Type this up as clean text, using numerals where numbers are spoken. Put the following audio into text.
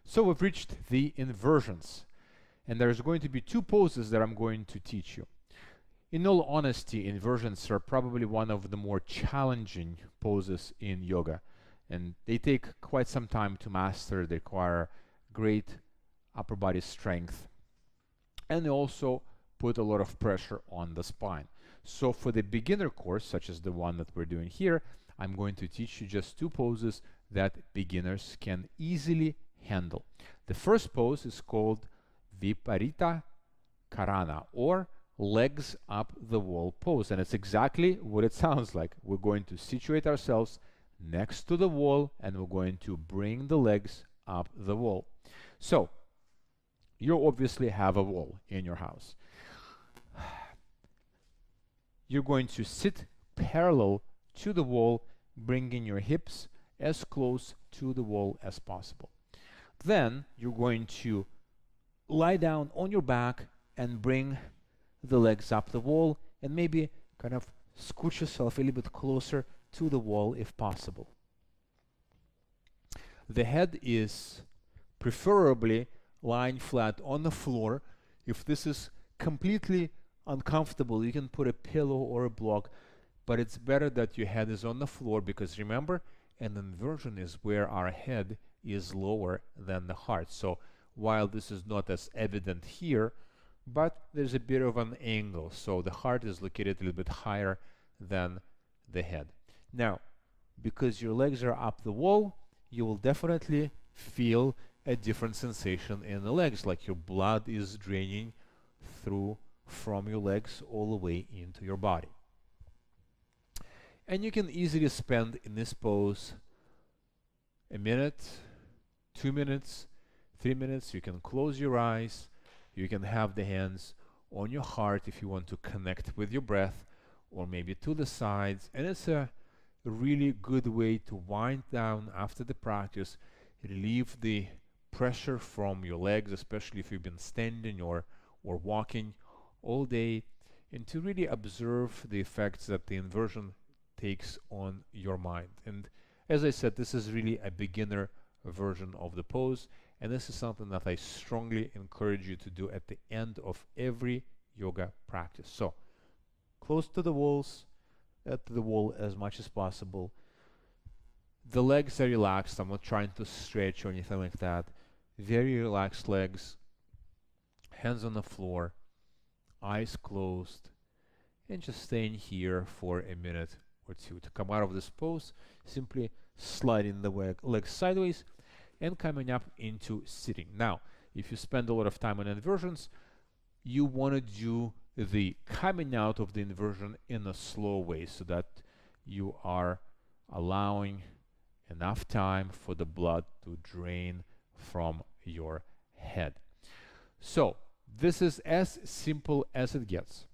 So we've reached the inversions, and there's going to be two poses that I'm going to teach you. In all honesty, inversions are probably one of the more challenging poses in yoga, and they take quite some time to master. They require great upper body strength, and they also put a lot of pressure on the spine. So for the beginner course, such as the one that we're doing here, I'm going to teach you just two poses that beginners can easily handle. The first pose is called Viparita Karani, or legs up the wall pose, and it's exactly what it sounds like. We're going to situate ourselves next to the wall, and we're going to bring the legs up the wall. So you obviously have a wall in your house. You're going to sit parallel to the wall, bringing your hips as close to the wall as possible. Then you're going to lie down on your back and bring the legs up the wall, and maybe kind of scooch yourself a little bit closer to the wall if possible. The head is preferably lying flat on the floor. If this is completely uncomfortable, you can put a pillow or a block, but it's better that your head is on the floor, because remember, an inversion is where our head is lower than the heart. So while this is not as evident here, but there's a bit of an angle, so the heart is located a little bit higher than the head. Now, because your legs are up the wall, you will definitely feel a different sensation in the legs, like your blood is draining through from your legs all the way into your body. And you can easily spend in this pose a minute, 2 minutes, 3 minutes. You can close your eyes. You can have the hands on your heart if you want to connect with your breath, or maybe to the sides. And it's a really good way to wind down after the practice, relieve the pressure from your legs, especially if you've been standing or walking all day, and to really observe the effects that the inversion takes on your mind. And as I said, this is really a beginner version of the pose, and this is something that I strongly encourage you to do at the end of every yoga practice. So close to the walls, at the wall as much as possible. The legs are relaxed. I'm not trying to stretch or anything like that. Very relaxed legs, hands on the floor, eyes closed, and just staying here for a minute or two. To come out of this pose, simply sliding the legs sideways and coming up into sitting. Now, if you spend a lot of time on inversions, you want to do the coming out of the inversion in a slow way, so that you are allowing enough time for the blood to drain from your head. So this is as simple as it gets.